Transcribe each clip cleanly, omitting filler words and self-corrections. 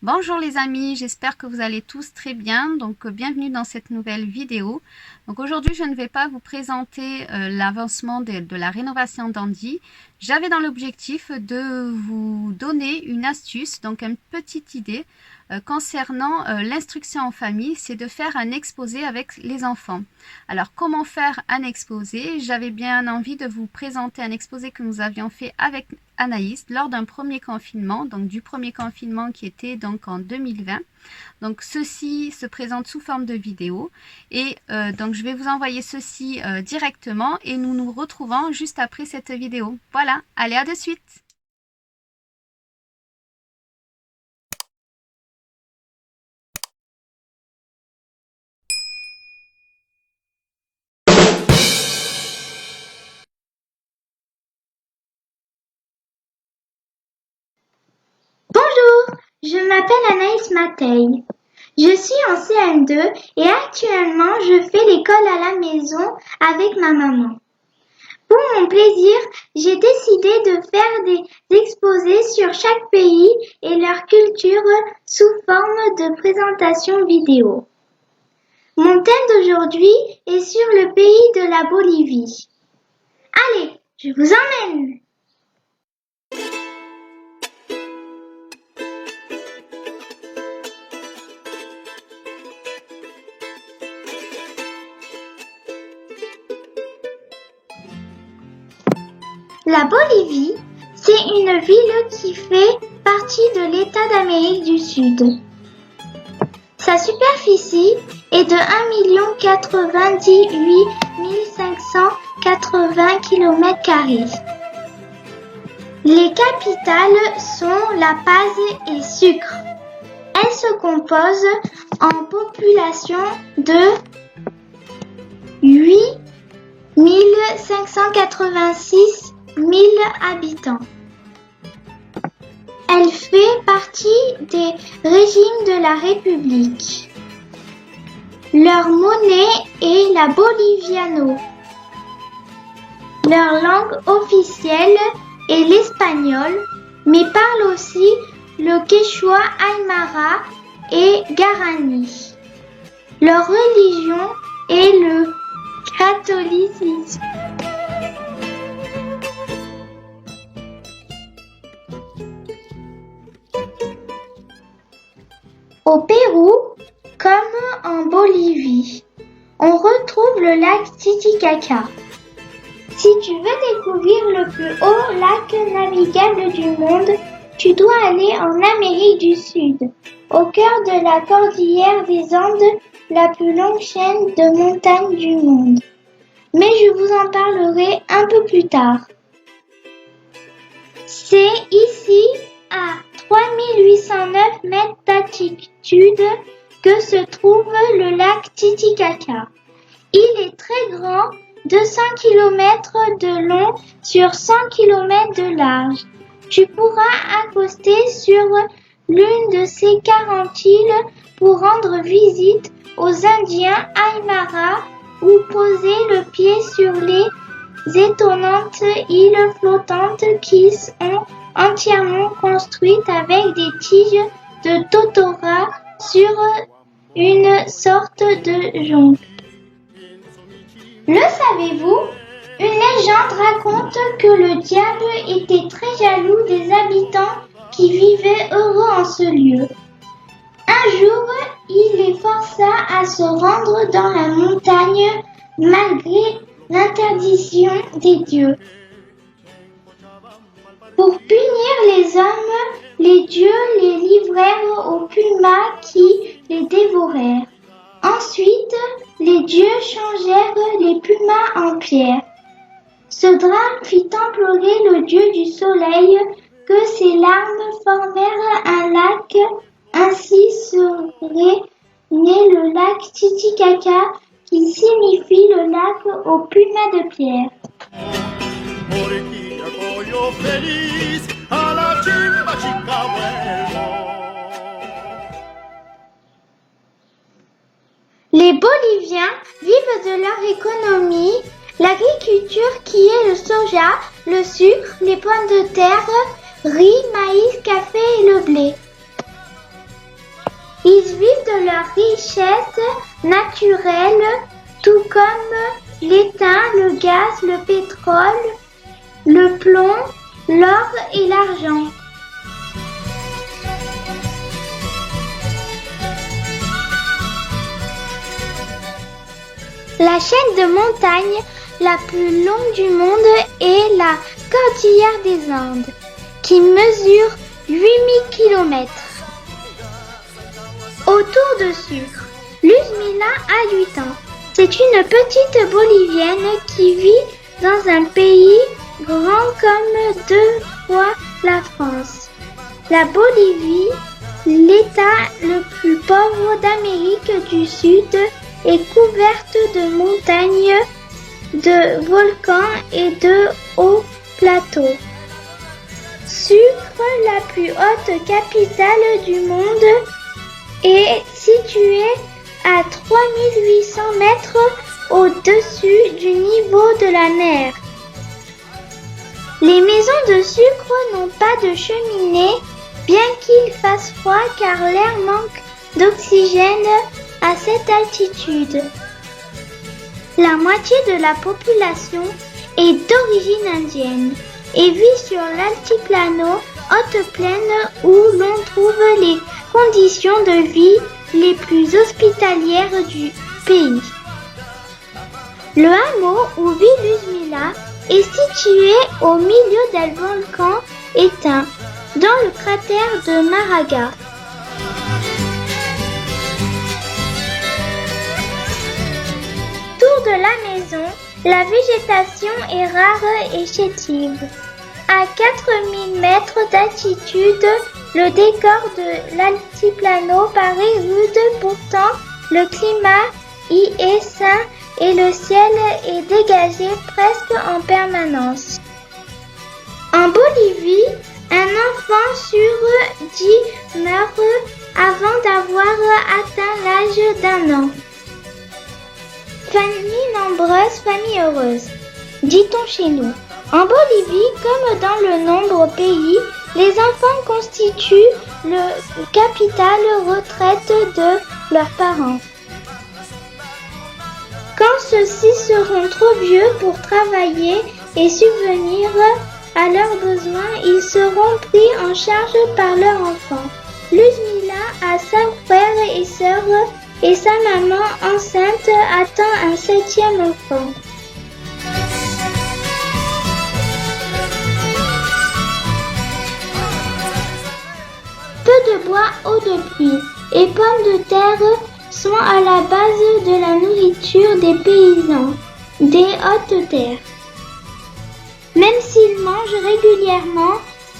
Bonjour les amis, j'espère que vous allez tous très bien. Donc bienvenue dans cette nouvelle vidéo. Donc aujourd'hui je ne vais pas vous présenter l'avancement de la rénovation d'Andy. J'avais dans l'objectif de vous donner une astuce, donc une petite idée concernant l'instruction en famille, c'est de faire un exposé avec les enfants. Alors comment faire un exposé? J'avais bien envie de vous présenter un exposé que nous avions fait avec Anaïs lors d'un premier confinement, donc du premier confinement qui était donc en 2020. Donc ceci se présente sous forme de vidéo et donc je vais vous envoyer ceci directement et nous nous retrouvons juste après cette vidéo. Voilà, allez, à de suite. Bonjour, je m'appelle Anaïs Mateil. Je suis en CM2 et actuellement je fais l'école à la maison avec ma maman. Pour mon plaisir, j'ai décidé de faire des exposés sur chaque pays et leur culture sous forme de présentation vidéo. Mon thème d'aujourd'hui est sur le pays de la Bolivie. Allez, je vous emmène! La Bolivie, c'est une ville qui fait partie de l'État d'Amérique du Sud. Sa superficie est de 1 098 580 km². Les capitales sont La Paz et Sucre. Elle se compose en population de 8 586 000 habitants. Elle fait partie des régimes de la République. Leur monnaie est la boliviano. Leur langue officielle est l'espagnol, mais parlent aussi le quechua aymara et guarani. Leur religion est le catholicisme. Au Pérou, comme en Bolivie, on retrouve le lac Titicaca. Si tu veux découvrir le plus haut lac navigable du monde, tu dois aller en Amérique du Sud, au cœur de la cordillère des Andes, la plus longue chaîne de montagnes du monde. Mais je vous en parlerai un peu plus tard. C'est ici, à 3809 mètres d'altitude, que se trouve le lac Titicaca. Il est très grand, 200 km de long sur 100 km de large. Tu pourras accoster sur l'une de ces 40 îles pour rendre visite aux Indiens Aymara ou poser le pied sur les étonnantes îles flottantes qui sont entièrement construites avec des tiges de totora sur une sorte de jonc. Le savez-vous? Une légende raconte que le diable était très jaloux des habitants qui vivaient heureux en ce lieu. Un jour, il les força à se rendre dans la montagne malgré l'interdiction des dieux. Pour punir les hommes, les dieux les livrèrent aux pumas qui les dévorèrent. Ensuite, les dieux changèrent les pumas en pierre. Ce drame fit implorer le dieu du soleil que ses larmes formèrent un lac. Ainsi serait né le lac Titicaca, qui signifie le lac aux pumas de pierre. Les Boliviens vivent de leur économie, l'agriculture qui est le soja, le sucre, les pommes de terre, riz, maïs, café et le blé. Ils vivent de leurs richesses naturelles, tout comme l'étain, le gaz, le pétrole, le plomb, l'or et l'argent. La chaîne de montagnes la plus longue du monde est la Cordillère des Andes, qui mesure 8000 km. Autour de sucre, Luzmila a 8 ans. C'est une petite Bolivienne qui vit dans un pays grand comme 2 fois la France. La Bolivie, l'État le plus pauvre d'Amérique du Sud, est couverte de montagnes, de volcans et de hauts plateaux. Sucre, la plus haute capitale du monde, est située à 3800 mètres au-dessus du niveau de la mer. Les maisons de sucre n'ont pas de cheminée, bien qu'il fasse froid car l'air manque d'oxygène à cette altitude. La moitié de la population est d'origine indienne et vit sur l'altiplano, haute plaine où l'on trouve les conditions de vie les plus hospitalières du pays. Le hameau où vit Luzmila est situé au milieu d'un volcan éteint, dans le cratère de Maraga. Autour de la maison, la végétation est rare et chétive. À 4000 mètres d'altitude, le décor de l'altiplano paraît rude, pourtant le climat y est sain et le ciel est dégagé presque en permanence. En Bolivie, un enfant sur 10 meurt avant d'avoir atteint l'âge d'1 an. Famille nombreuse, famille heureuse, dit-on chez nous. En Bolivie, comme dans de nombreux pays, les enfants constituent le capital retraite de leurs parents. Quand ceux-ci seront trop vieux pour travailler et subvenir à leurs besoins, ils seront pris en charge par leur enfant. Luzmila a 5 frères et sœurs et sa maman enceinte attend un 7e enfant. Peu de bois, eau de pluie et pommes de terre sont à la base de la nourriture des paysans des hautes terres. Même s'ils mangent régulièrement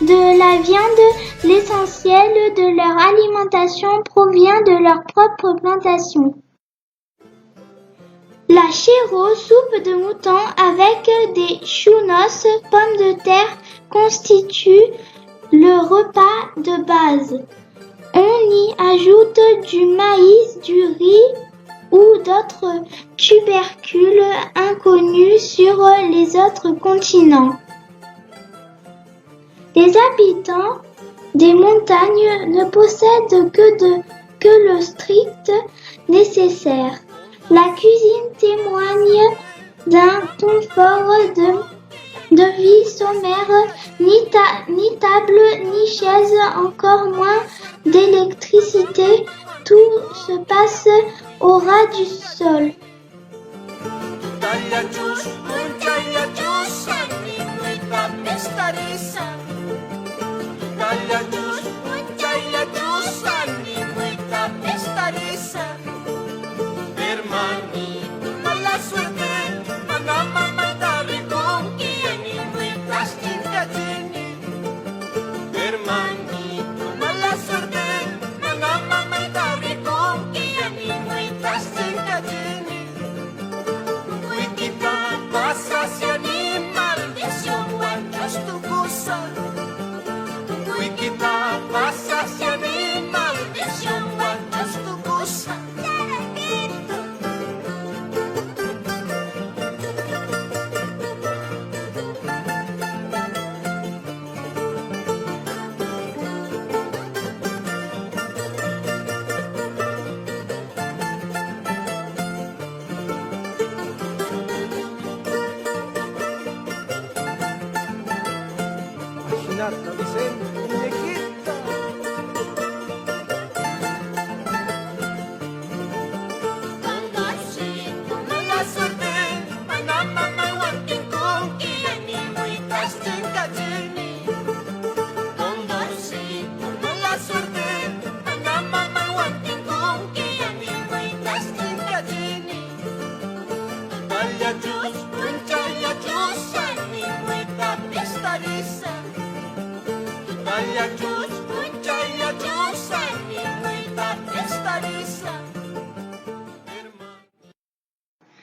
de la viande, l'essentiel de leur alimentation provient de leurs propres plantations. La chero, soupe de mouton avec des chounos, pommes de terre, constitue le repas de base. On y ajoute du maïs, du riz ou d'autres tubercules inconnus sur les autres continents. Les habitants des montagnes ne possèdent que le strict nécessaire. La cuisine témoigne d'un confort de vie sommaire, ni table, ni chaise, encore moins d'électricité. Tout se passe au ras du sol. Maldición, guanchos, tu cosa. Marta, Vicente, muñequita.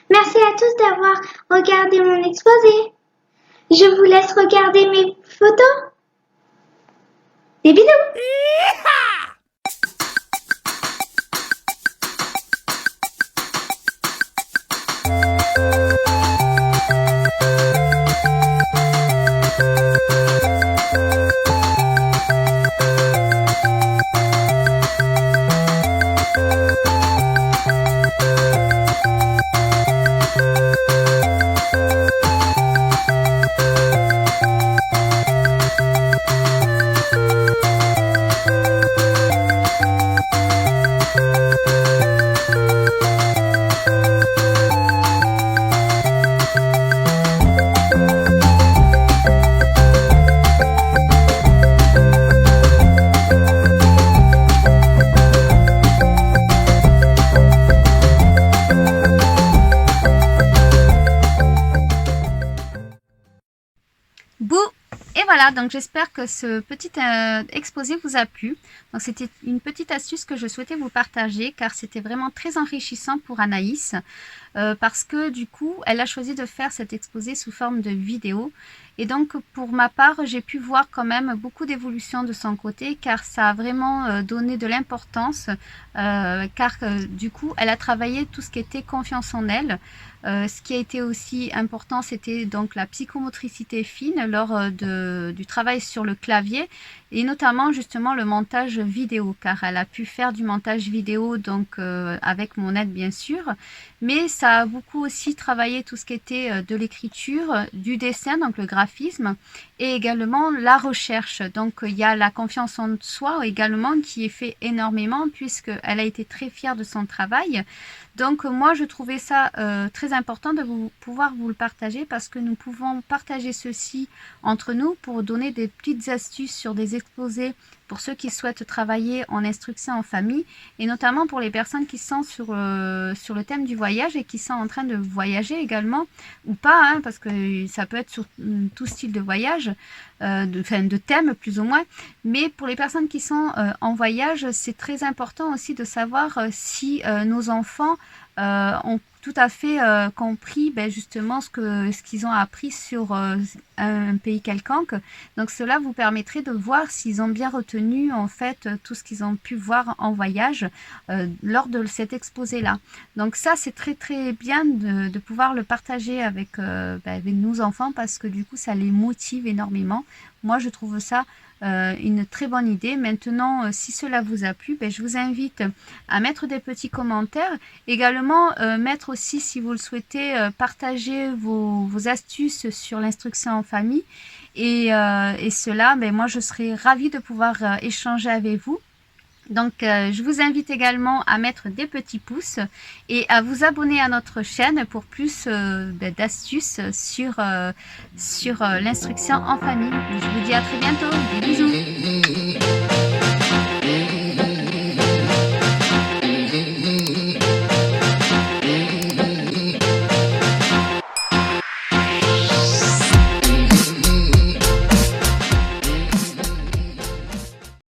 Merci à tous d'avoir regardé mon exposé. Je vous laisse regarder mes photos. Des bisous! Bouh! Et voilà, donc j'espère que ce petit exposé vous a plu. Donc c'était une petite astuce que je souhaitais vous partager car c'était vraiment très enrichissant pour Anaïs parce que du coup, elle a choisi de faire cet exposé sous forme de vidéo. Et donc pour ma part, j'ai pu voir quand même beaucoup d'évolution de son côté car ça a vraiment donné de l'importance car du coup, elle a travaillé tout ce qui était confiance en elle. Ce qui a été aussi important, c'était donc la psychomotricité fine lors du travail sur le clavier et notamment justement le montage vidéo car elle a pu faire du montage vidéo donc avec mon aide bien sûr, mais ça a beaucoup aussi travaillé tout ce qui était de l'écriture, du dessin, donc le graphisme et également la recherche. Donc il y a la confiance en soi également qui est fait énormément puisqu'elle a été très fière de son travail. Donc moi je trouvais ça très important de pouvoir vous le partager parce que nous pouvons partager ceci entre nous pour donner des petites astuces sur des exposés pour ceux qui souhaitent travailler en instruction en famille et notamment pour les personnes qui sont sur le thème du voyage et qui sont en train de voyager également ou pas hein, parce que ça peut être sur tout style de voyage, de thème plus ou moins, mais pour les personnes qui sont en voyage, c'est très important aussi de savoir si nos enfants ont tout à fait compris justement ce qu'ils ont appris sur un pays quelconque. Donc cela vous permettrait de voir s'ils ont bien retenu en fait tout ce qu'ils ont pu voir en voyage lors de cet exposé là. Donc ça c'est très très bien de pouvoir le partager avec nos enfants parce que du coup ça les motive énormément. Moi je trouve ça une très bonne idée. Maintenant, si cela vous a plu, je vous invite à mettre des petits commentaires. Également, mettre aussi, si vous le souhaitez, partager vos astuces sur l'instruction en famille. Et cela, moi, je serais ravie de pouvoir échanger avec vous. Donc, je vous invite également à mettre des petits pouces et à vous abonner à notre chaîne pour plus d'astuces sur l'instruction en famille. Je vous dis à très bientôt. Des bisous.